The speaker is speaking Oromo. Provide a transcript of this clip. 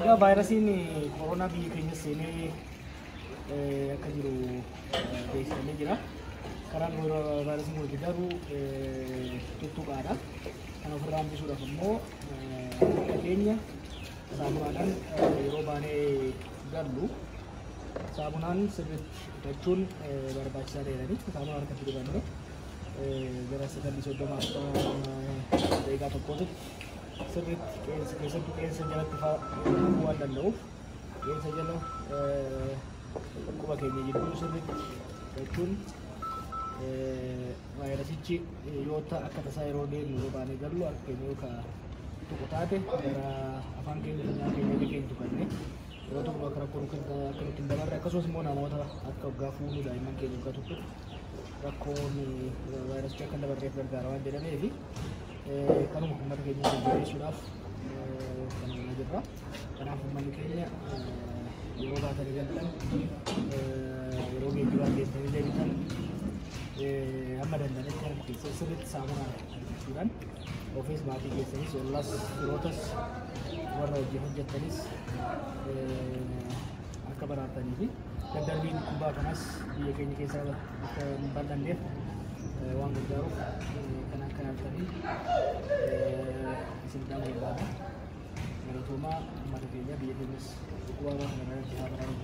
Egaa vaayirasiin koronaa biyya keenya seenee akka jiru beeksifamee jira. Karaan vaayirasiin kun itti darbu tuttuqaadha. Kan ofirraa hambisuudhaaf immoo keenya saamunaadhaan yeroo baanee gallu saamunaan sirriitti hidhachuun barbaachisaa ta'edha. Saamunaa harkatti dibannee gara 9:30 daqiiqaa tokkootitti sirriitti keessattuu qeensa jalatti fa'aa waan danda'uuf qeensa jala quba keenya jidduu sirriitti hidhachuun vaayirasichi yoo akka tasaa yeroo deemnu yoo baanee gallu harka keenya yookaan tuqu taate gara afaan keenya funyaan keenya keenya tuqannee yeroo tokko akka rakkoo akka nutti hin dabarre akkasumas immoo namoota akka waggaa fuunu daa'imman keenya waggaa tokko rakkoon vaayirasichi akka hin dabarreef gargaara waan jedhameef kanuma uummata keenya jajjabeessuudhaaf kan godhaa jirra. Kanaaf uummanni keenya yeroo baatanii galtan yeroo geejjibaan deemtanii deebitan amma danda'anitti harka keessa sirriitti saamunaa hidhachuudhaan ofiis maatii keessanis ollaas firootas warra hojii hojjettanis akka baraatanii fi daddarbiin kubbaa kanas biyya keenya keessa akka hin bal'anneef waan gargaaruuf kan akka yaaltanii isin barbaada. Galatoomaa uummata keenya biyya keenyas dhukkuba waan kana irratti haa baraaru.